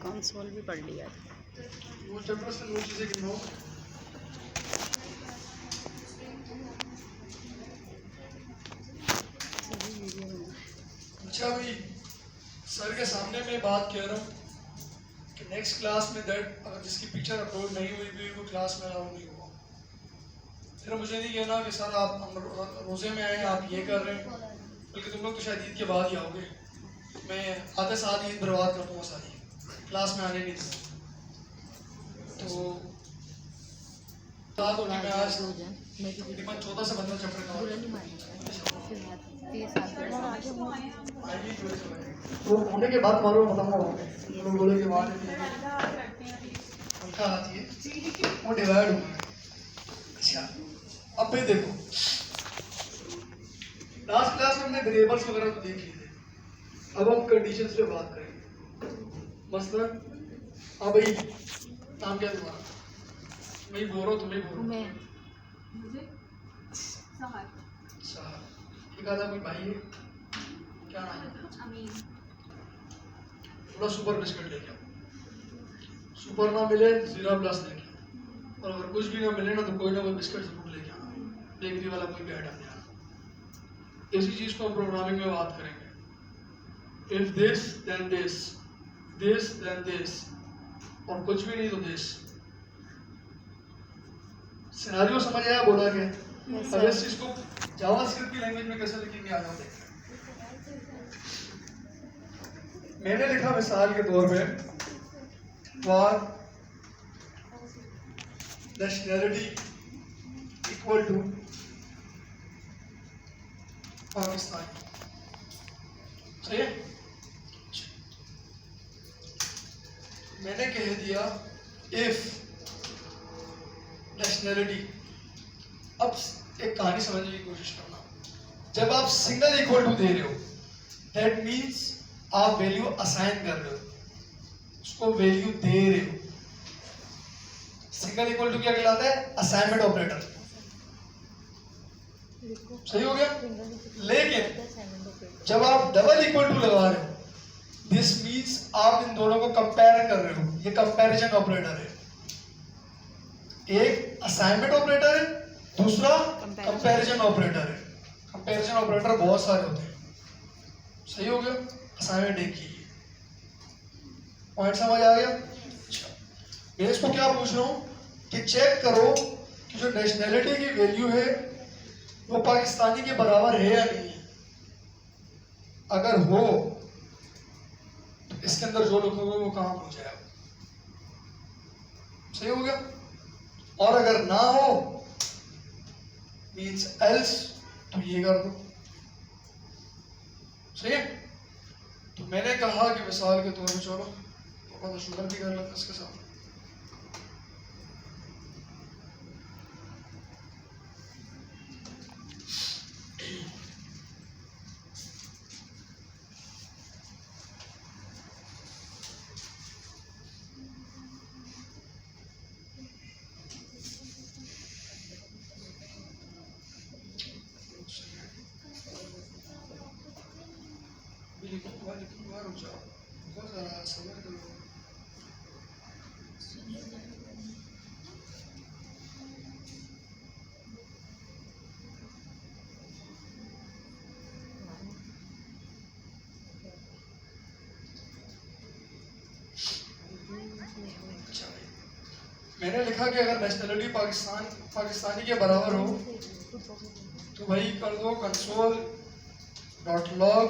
Console भी पढ़ लिया था। वो चैप्टर से वो चीजें गिनो। अच्छा भाई, सर के सामने मैं बात कह रहा हूँ कि नेक्स्ट क्लास में दैट अगर जिसकी पिक्चर अपलोड नहीं हुई भी वो क्लास में अलाउ नहीं हुआ। फिर मुझे नहीं कहना कि सर आप हम रोज़े में आए आप ये कर रहे हैं, बल्कि तुम लोग तो शायद ईद के बाद ही आओगे। मैं आते साथ ईद बर्बाद कर दूँगा सारी, क्लास में आने नहीं दूँगा। तो साथ होगी मैं आज तकरीबन 14 से 15 चैप्टर का वो होने के बाद मालूम बताऊंगा। लोग बोले कि वहाँ उनका हाथ ये वो डिवाइड हुआ है। अच्छा अब भाई देखो, लास्ट क्लास में हमने वेरिएबल्स वगैरह तो देख लिए थे। अब हम कंडीशंस पे बात करेंगे। मसलन अब भाई नाम क्या तुम्हारा? मैं बोल रहा हूँ तुम्हें बोल रहा हूँ। एक आधा कोई भाई है, क्या नाम है? थोड़ा सुपर बिस्किट लेके आओ। सुपर ना मिले जीरा प्लस लेके आओ, और अगर कुछ भी ना मिले ना तो कोई ना कोई बिस्किट जरूर लेके आना। बेकरी वाला कोई भी आइटम नहीं आना। इसी चीज को हम प्रोग्रामिंग में बात करेंगे। If this then this, this then this, और कुछ भी नहीं तो दिस। सिनेरियो समझ आया बोला क्या? अब इस चीज को जावास्क्रिप्ट की लैंग्वेज में कैसे लिखेंगे आ जाओ देखते हैं। मैंने लिखा मिसाल के तौर पे for nationality equal to Pakistan. सही है? मैंने कह दिया इफ नेशनैलिटी। अब एक कहानी समझने की कोशिश करना। जब आप सिंगल इक्वल टू दे रहे हो दैट मीन्स आप वैल्यू असाइन कर रहे हो, उसको वैल्यू दे रहे हो। सिंगल इक्वल टू क्या कहलाता है? Assignment operator. सही हो गया? लेकिन जब आप डबल इक्वल टू लगा रहे हो दिस मीन्स आप इन दोनों को कंपेयर कर रहे हो। ये कंपैरिजन ऑपरेटर है। एक असाइनमेंट ऑपरेटर है, दूसरा कंपैरिजन ऑपरेटर है। कंपैरिजन ऑपरेटर बहुत सारे होते हैं। सही हो गया? असाइनमेंट एक ही है। पॉइंट समझ आ गया? अच्छा, मैं इसको क्या पूछ रहा हूं कि चेक करो कि जो नेशनैलिटी की वैल्यू है वो पाकिस्तानी के बराबर है या नहीं है। अगर हो तो इसके अंदर जो लिखोगे वो काम हो जाएगा। सही हो गया? और अगर ना हो मीन्स एल्स, तो ये कर दो। सही है? तो मैंने कहा कि मिसाल के तौर पर चलो तो शुगर भी कर लेते इसके साथ। मैंने लिखा कि अगर नेशनैलिटी पाकिस्तानी के बराबर हो तो भाई कर दो कंसोल डॉट लॉग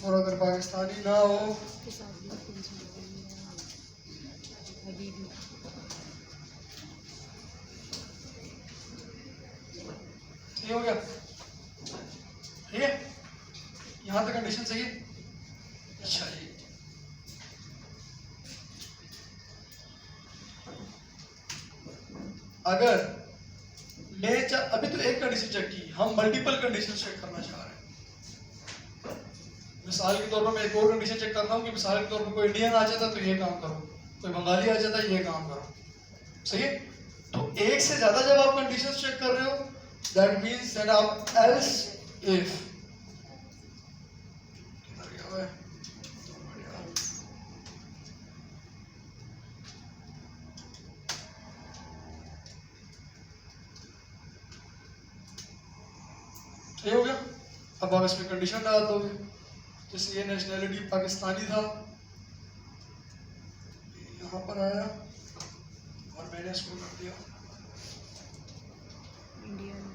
और अगर पाकिस्तानी ना हो ये हो गया। ठीक है? यहां तक कंडीशन सही है? अच्छा जी, अगर मैं अभी तो एक कंडीशन चेक की, हम मल्टीपल कंडीशन चेक करना चाह रहे हैं। मिसाल के तौर पर मैं एक और कंडीशन चेक करता हूँ कि मिसाल के तौर पर कोई इंडियन आ जाता तो ये काम करो, कोई बंगाली आ जाता ये काम करो, सही है। तो एक से ज्यादा जब आप कंडीशंस चेक कर रहे हो, दैट मींस दैट आप एल्स इफ सही हो गया। अब आप इसमें कंडीशन डाल दोगे, जैसे ये नेशनैलिटी पाकिस्तानी था, यहाँ पर आया और मैंने इसको कर दिया इंडियन।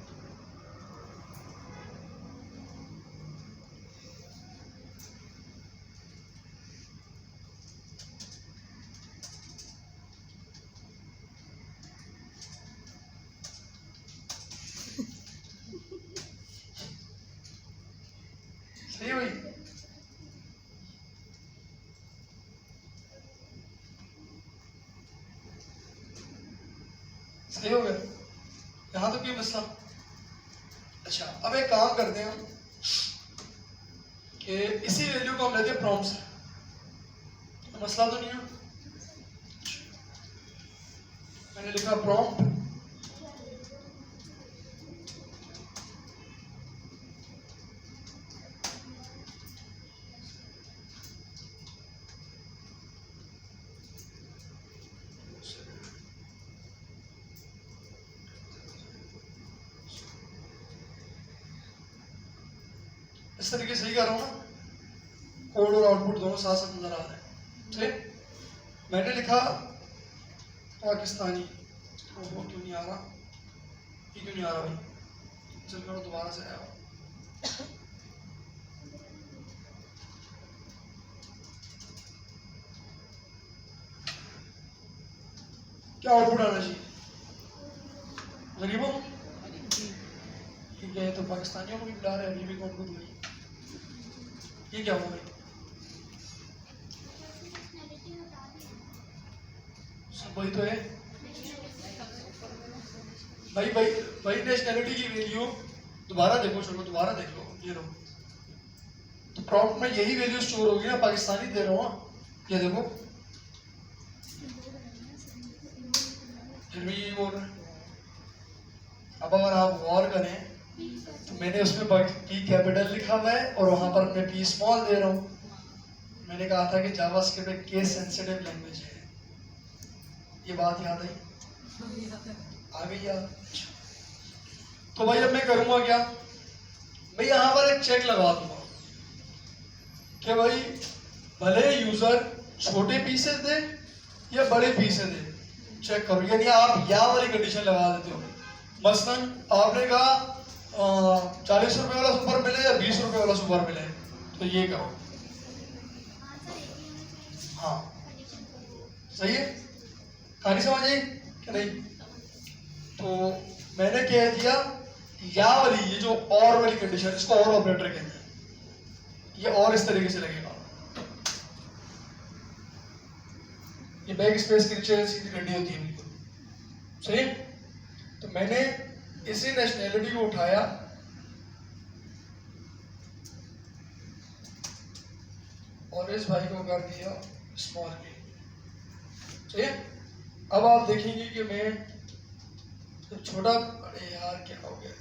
सही है भाई। सही हो गया, यहाँ तो क्यों मसला। अच्छा अब एक काम करते हैं कि इसी वैल्यू को हम लेते हैं प्रॉम्प्ट से, तो मसला तो नहीं है। मैंने लिखा प्रॉम्प्ट इस तरीके से ही कर रहा हूँ ना, कोड और आउटपुट दोनों साथ साथ नजर आ रहे हैं। ठीक, मैंने लिखा पाकिस्तानी, वो क्यों नहीं आ रहा, ये क्यों नहीं आ रहा भाई, चल करो दोबारा से आया। क्या आउटपुट आना चाहिए, गरीबों ठीक है, तो पाकिस्तानियों को भी बुला रहे हैं, अभी भी कौन को बुलाई, ये क्या हुआ भाई, सब वही तो है भाई। भाई नेशनैलिटी की वैल्यू दोबारा देखो, चलो दोबारा देख लो, ये लो, तो प्रॉम्प्ट में यही वैल्यू स्टोर होगी ना, पाकिस्तानी दे रहा हूँ, ये देखो फिर भी यही बोल रहे हैं। अब अगर आप गौर करें तो मैंने उसमें पी कैपिटल लिखा हुआ है और वहां पर मैं पी स्मॉल दे रहा हूँ। मैंने कहा था कि जावास्क्रिप्ट एक केस सेंसिटिव लैंग्वेज है, ये बात याद आई, आ गई याद। तो भाई अब मैं करूंगा क्या, मैं यहाँ पर एक चेक लगा दूंगा कि भाई भले यूजर छोटे पीसेस दे या बड़े पीसेस दे, चेक करो। यानी आप या वाली कंडीशन लगा देते हो, मसलन आपने कहा 40 रुपए वाला सुपर मिले या 20 रुपए वाला सुपर मिले, तो ये करो, हाँ सही है, कहानी समझ आई कि नहीं। तो मैंने कह दिया या वाली, ये जो और वाली कंडीशन, इसको और ऑपरेटर कहते हैं, ये और इस तरीके से लगेगा, ये बैक स्पेस के नीचे सीधी गड्डी होती है बिल्कुल, सही। तो मैंने इसी नेशनैलिटी को उठाया और इस भाई को कर दिया स्मॉल के, सही है। अब आप देखेंगे कि मैं जब छोटा, अरे यार क्या हो गया,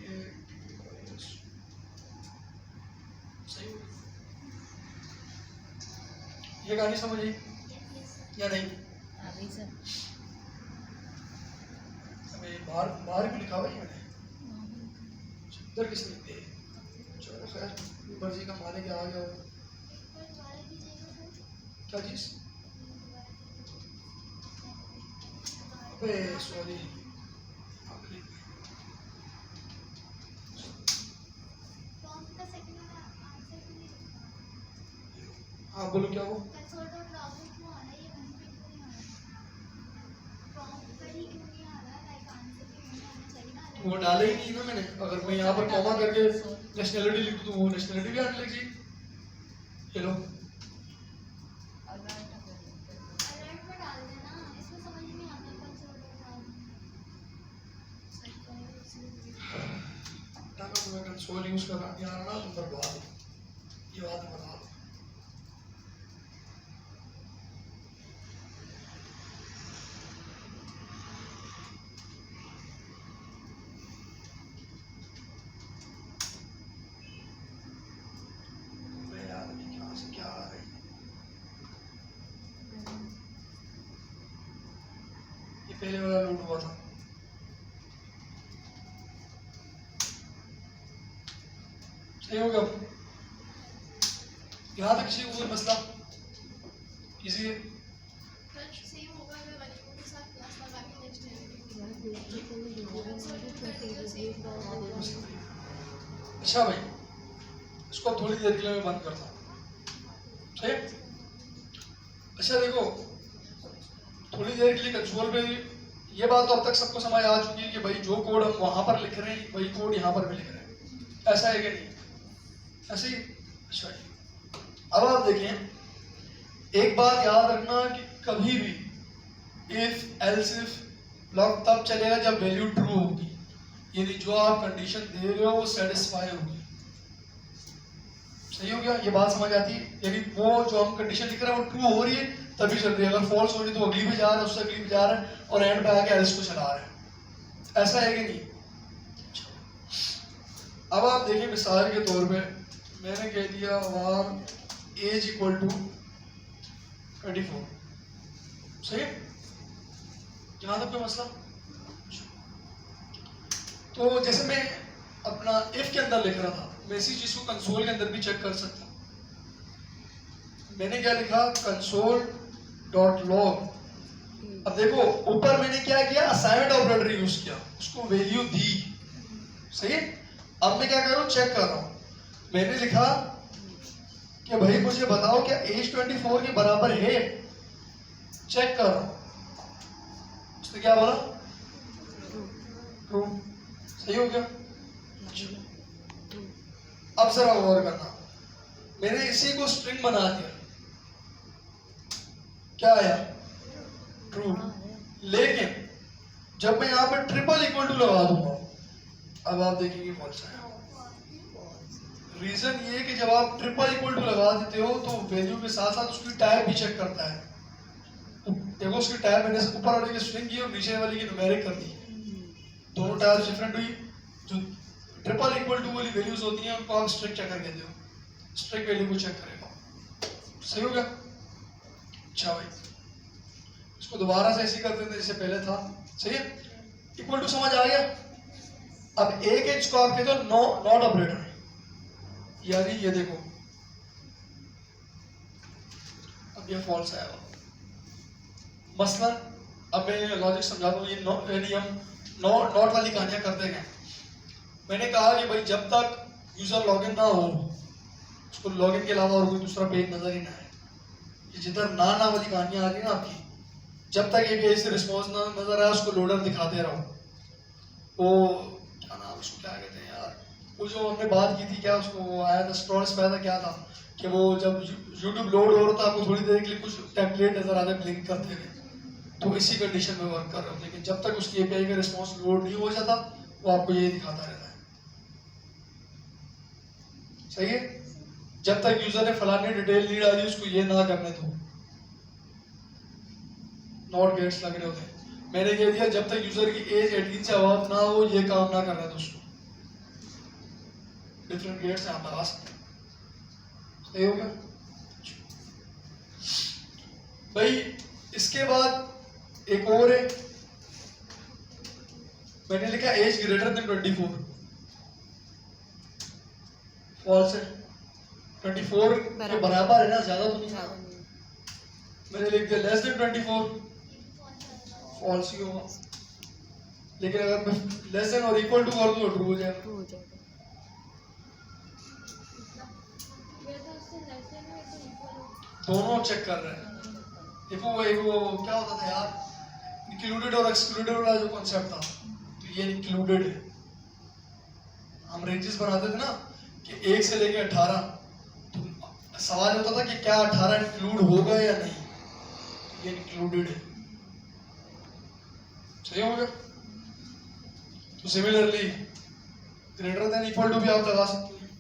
ये सही, ये कहानी समझी या नहीं, बाहर बाहर भी लिखा हुआ है मैंने, इधर किसने लिख दिया, चलो खैर मर्जी का मालिक आ गया होगा। क्या चीज, अबे सॉरी, हाँ बोलो क्या वो, वो डाले ही नहीं ना मैंने। अगर मैं यहाँ पर कॉमा करके नेशनैलिटी लिख दूँ, वो नेशनैलिटी भी आने लग जाएगी। हेलो कंसोल यूज करना नहीं आ रहा ना, तुम बर्बाद हो। ये बात बता दो। यार क्या से क्या आ रही है? ये पहले वाला लूट हुआ था। सही हो गया? यहाँ तक किसी को कोई मसला किसी अच्छा भाई, इसको अब थोड़ी देर के लिए मैं बंद करता हूँ। सही? अच्छा देखो, थोड़ी देर के लिए कंसोल पे ये बात तो अब तक सबको समझ आ चुकी है कि भाई जो कोड हम वहां पर लिख रहे हैं वही कोड यहाँ पर भी लिख रहे हैं। ऐसा है कि नहीं? ऐसे ही? अच्छा, अब आप देखें, एक बात याद रखना कि कभी भी इफ एल्स इफ ब्लॉक तब चलेगा जब वैल्यू ट्रू होगी, यानी जो आप कंडीशन दे रहे हो वो सेटिस्फाई होगी। सही हो गया? ये बात समझ आती है? यानी वो जो हम कंडीशन लिख रहे हैं वो ट्रू हो रही है तभी चल रही है, अगर फॉल्स हो रही है तो अगली भी जा रहा है, उससे अगली भी जा रहा है और एंड पे आके एल्स को चला रहा है। ऐसा है कि नहीं? अब आप देखिए, मिसाल के तौर पे मैंने कह दिया var एज इक्वल टू 24। सही है? यहाँ तक कोई मसला? तो जैसे मैं अपना इफ के अंदर लिख रहा था, मैं इसी चीज को कंसोल के अंदर भी चेक कर सकता हूँ। मैंने क्या लिखा? Console dot log. अब देखो ऊपर मैंने क्या किया? असाइनमेंट ऑपरेटर यूज किया, उसको वैल्यू दी। सही है? अब मैं क्या कर रहा हूँ? चेक कर रहा हूँ। मैंने लिखा कि भाई मुझे बताओ क्या एज 24 के बराबर है? चेक कर रहा हूँ। उसने क्या बोला? ट्रू। सही हो गया? अब जरा गौर करना, मैंने इसी को स्ट्रिंग बना दिया, क्या आया? ट्रू। लेकिन जब मैं यहाँ पर ट्रिपल इक्वल टू लगा दूंगा, अब आप देखेंगे फॉल्स आया। रीजन ये कि जब आप ट्रिपल इक्वल टू लगा देते हो तो वैल्यू के साथ साथ उसकी टाइप भी चेक करता है। देखो उसकी टाइप मैंने ऊपर वाली की स्ट्रिंग की और नीचे वाली की न्यूमेरिक कर दी, दोनों टाइप डिफरेंट हुई। जो ट्रिपल इक्वल टू वाली वैल्यूज होती हैं उनको आप स्ट्रिंग चेकर कहते हो, स्ट्रिंग वैल्यू को चेक करेगा। सही हो गया? अच्छा भाई, इसको दोबारा से ऐसे करते थे जैसे पहले था। सही है? इक्वल टू समझ आ गया? अब एक एज को आप कहते हो नॉट ऑपरेटर, यानी ये देखो अब ये फॉल्स आया। मसलन अब मैं लॉजिक समझाता हूँ, ये यानी हम नॉट वाली कहानियां करते गए। मैंने कहा कि भाई जब तक यूजर लॉगिन ना हो, उसको लॉगिन के अलावा और कोई दूसरा पेज नजर ही ना आए, ये जिधर ना वाली कहानियां आ रही है ना आपकी, जब तक एपीआई से रिस्पॉन्स ना नजर आए उसको लोडर दिखाते रहो। वो क्या नाम, उसको क्या कहते हैं यार, वो जो हमने बात की थी, क्या उसको आया था स्टोर्स पे आया था, क्या था कि वो जब यूट्यूब लोड हो रहा था आपको थोड़ी देर के लिए कुछ टेम्पलेट नजर आते ब्लिंक करते हुए, तो इसी कंडीशन में वर्क कर रहे हो। लेकिन जब तक उसकी एपीआई का रिस्पॉन्स लोड नहीं हो जाता वो आपको ये दिखाता रहता है। सही है? जब तक यूजर ने फलानी डिटेल नहीं डाली उसको ये ना करने दो, नॉट गेट्स लग रहे होते हैं। मैंने कह दिया जब तक यूजर की एज 18 से अबव ना हो ये काम ना करने दो उसको, डिफरेंट गेट्स आप लगा सकते हैं। सही हो गया भाई? इसके बाद एक और है, मैंने लिखा एज ग्रेटर देन 24। फॉल्स है। 24 के बराबर है ना, ज्यादा तो नहीं। मैंने लिख दिया लेस देन 24, फॉल्स ही होगा। लेकिन अगर मैं लेस देन और इक्वल टू कर दूं तो ट्रू हो जाएगा। दोनों चेक कर रहे हैं। देखो वो क्या होता था यार, इंक्लूडेड और एक्सक्लूडेड वाला जो कॉन्सेप्ट था, तो ये इंक्लूडेड है। हम रेंजेस बनाते थे ना कि 1 से लेके 18, तो सवाल होता था कि क्या 18 इंक्लूड होगा या नहीं, ये इंक्लूडेड है। सही हो गया? तो similarly greater than equal to भी आप लगा सकते हैं।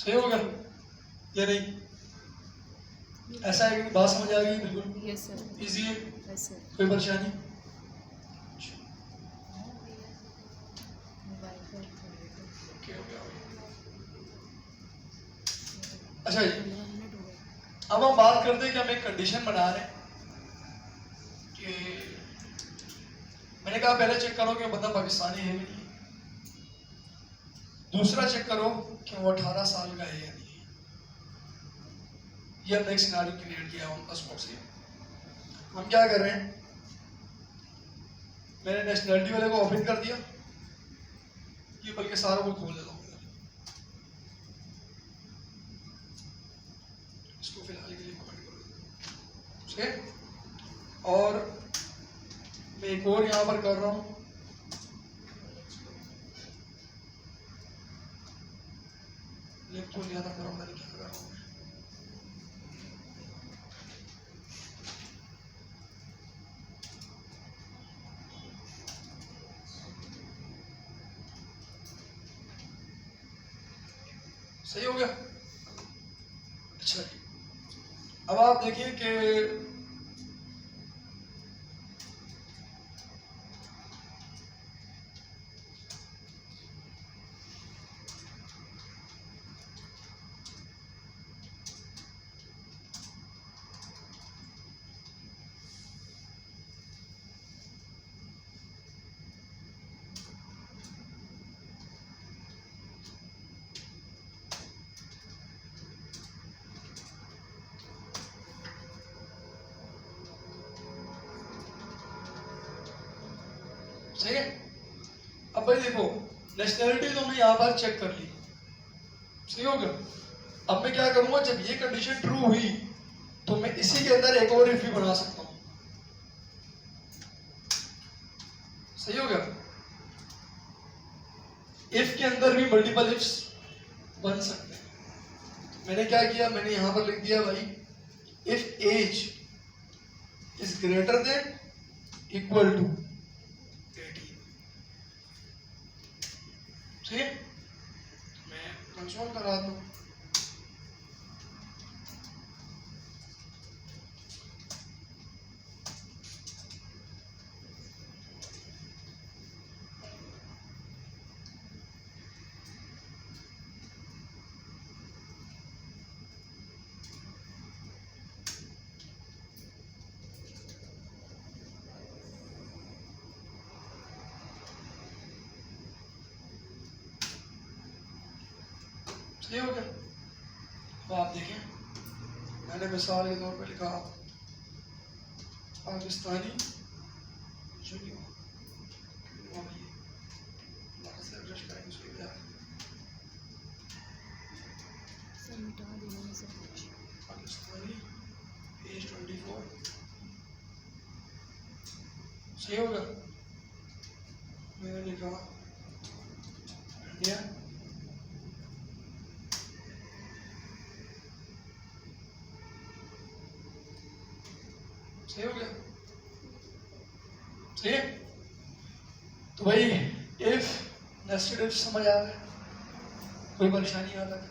सही हो गया या नहीं? ऐसा है कि बात समझ आ गई? बिल्कुल यस सर। इजी है, यस सर। कोई परेशानी? ओके हो गया। अच्छा जी, अब हम बात करते हैं कि हम एक कंडीशन बना रहे हैं कि मैंने कहा पहले चेक करो कि बंदा पाकिस्तानी है भी नहीं, दूसरा चेक करो कि वो 18 साल का है या नहीं। ये हमने एक सिनारियो क्रिएट किया है उनका स्पॉट से। हम क्या कर रहे हैं, मैंने नेशनलिटी वाले को ओपन कर दिया, ये बल्कि सारों को खोल देता हूँ, इसको फिलहाल के लिए कमेंट कर देता हूँ, ठीक है। और मैं एक और यहाँ पर कर रहा हूँ, लिख तो लिया था, मैंने क्या कर रहा हूँ, सही हो गया। अच्छा जी, अब आप देखिए कि सही है। अब भाई देखो, नेशनलिटी तो हमने यहाँ पर चेक कर ली, सही हो गया। अब मैं क्या करूंगा, जब ये कंडीशन ट्रू हुई तो मैं इसी के अंदर एक और इफ भी बना सकता हूँ, सही हो गया। इफ के अंदर भी मल्टीपल इफ्स बन सकते हैं। मैंने क्या किया, मैंने यहां पर लिख दिया भाई, if age is greater than equal to 18, ठीक है। मैं कंसोल कर रहा था, सही हो गया। तो आप देखें, मैंने मिसाल के तौर पे लिखा पाकिस्तानी जूनियर, पाकिस्तानी एज 24, सही होगा। मैंने लिखा इंडिया, सही हो गया, सही है। तो भाई इफ नेस्टेड इफ समझ आ रहा है, कोई परेशानी आ रहा है?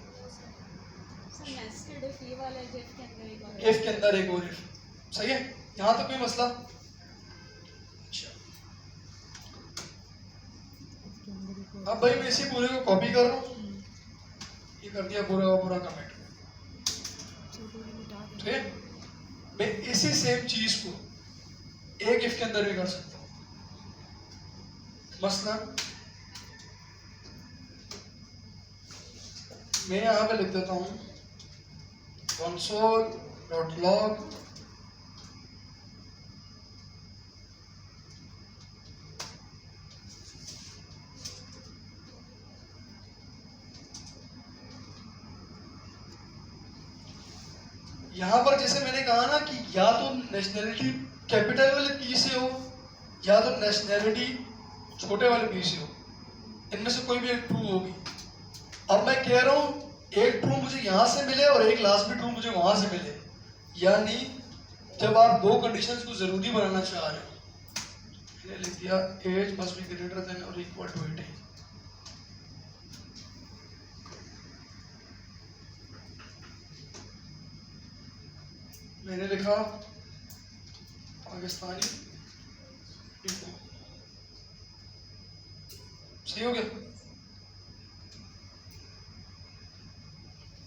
नेस्टेड इफ ये वाला इफ के अंदर एक और इफ के अंदर एक और इफ, सही है। यहाँ तक कोई मसला? अच्छा, अब भाई मैं इसी पूरे को कॉपी कर रहा हूँ, ये कर दिया पूरा का पूरा कमेंट, ठीक है। मैं इसी सेम चीज को एक इफ के अंदर भी कर सकता हूँ। मसला मैं यहाँ पे लिख देता हूँ console.log यहाँ पर जैसे मैंने कहा ना कि या तो नेशनैलिटी कैपिटल वाले पी से हो या तो नेशनैलिटी छोटे वाले पी से हो, इनमें से कोई भी एक ट्रू होगी। अब मैं कह रहा हूँ एक ट्रू मुझे यहाँ से मिले और एक लास्ट में ट्रू मुझे वहां से मिले, यानी जब आप दो कंडीशंस को जरूरी बनाना चाह रहे हो, मैंने लिख दिया age must be greater than और इक्वल टू 18। मैंने लिखा पाकिस्तानी डिपो। सही हो गया।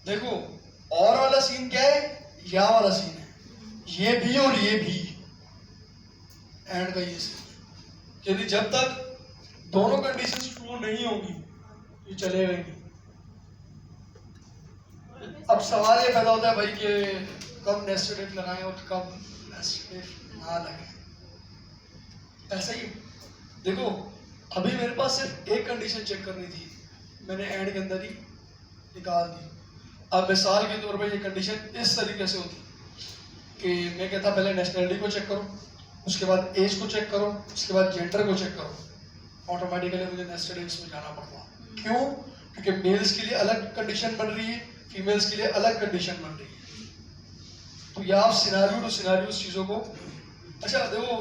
देखो और वाला सीन क्या है, या वाला सीन है, ये भी और ये भी एंड का ये सीन। यदि जब तक दोनों कंडीशंस ट्रू नहीं होंगी ये चलेगा ही नहीं। अब सवाल ये पैदा होता है भाई कि कब नेस्टेड इफ लगाएं और कब नेस्टेड इफ ना लगाएं। ऐसा ही देखो, अभी मेरे पास सिर्फ एक कंडीशन चेक करनी थी, मैंने एंड के अंदर ही निकाल दी। अब मिसाल के तौर पर ये कंडीशन इस तरीके से होती कि मैं कहता पहले नेशनलिटी को चेक करो, उसके बाद एज को चेक करो, उसके बाद जेंडर को चेक करो। ऑटोमेटिकली मुझे नेस्टेड इफ में जाना पड़ता। क्यों? क्योंकि मेल्स के लिए अलग कंडीशन बन रही है, फीमेल्स के लिए अलग कंडीशन बन रही है। तो या आप सिनारियो टू सिनारियो उस चीज़ों को, अच्छा देखो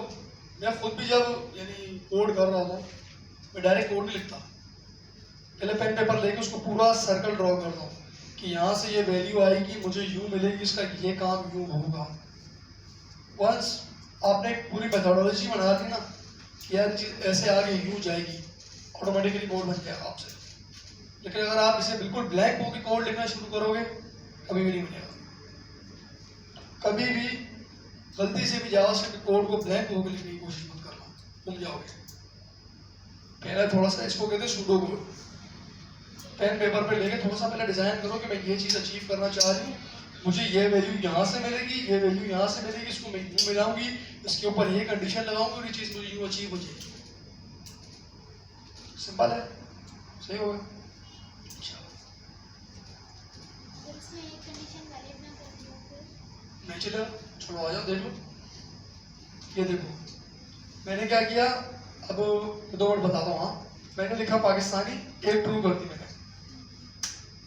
मैं खुद भी जब यानी कोड कर रहा हूँ मैं डायरेक्ट कोड नहीं लिखता, पहले पेन पेपर लेके उसको पूरा सर्कल ड्रॉ करता हूँ कि यहाँ से ये वैल्यू आएगी, मुझे यूँ मिलेगी, इसका ये काम यूँ होगा। वंस आपने एक पूरी मेथोडोलॉजी बना दी ना कि यार चीज़ ऐसे आगे यूँ जाएगी, ऑटोमेटिकली कोड बन जाएगा आपसे। लेकिन अगर आप इसे बिल्कुल ब्लैंक होकर कोड लिखना शुरू करोगे कभी भी नहीं बनेगा। कभी भी गलती से भी जावास्क्रिप्ट कोड को ब्लैंक होकर लिखने की कोशिश मत करना, तुम जाओगे। पहले थोड़ा सा इसको कहते हैं सूडो कोड, पेन पेपर पे लेके थोड़ा सा पहले डिजाइन करो कि मैं ये चीज़ अचीव करना चाह रही हूँ, मुझे ये वैल्यू यहाँ से मिलेगी, ये वैल्यू यहाँ से मिलेगी, इसको मैं यूँ मिलाऊंगी, इसके ऊपर ये कंडीशन लगाऊंगी और ये चीज़ मुझे यूँ अचीव हो जाएगी। सिंपल है, सही होगा। नहीं चलेगा, छोड़ो आ जाओ देख लो। ये देखो मैंने क्या किया, अब 2 वर्ड बताता हूँ। हाँ मैंने लिखा पाकिस्तानी, एक ट्रू कर दी मैंने,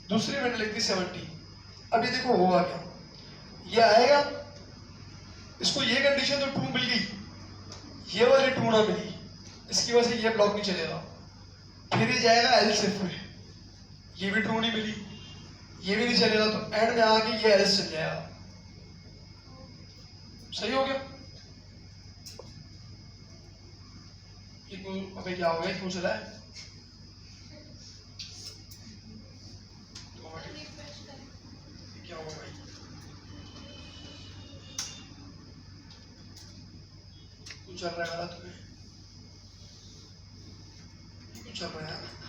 दूसरी मैंने लिख दी 70। अब ये देखो होगा क्या, ये आएगा, इसको ये कंडीशन तो ट्रू मिल गई, ये वाली ट्रू ना मिली, इसकी वजह से ये ब्लॉक नहीं चलेगा। फिर ये जाएगा एल्स इफ में, ये भी ट्रू नहीं मिली, ये भी नहीं चलेगा, तो एंड में आके ये एल्स चल जाएगा। सही हो गया। अबे क्या हो गया, क्यों चला है? क्या हुआ भाई? क्यों चल रहा है गलत में? क्यों चल रहा है?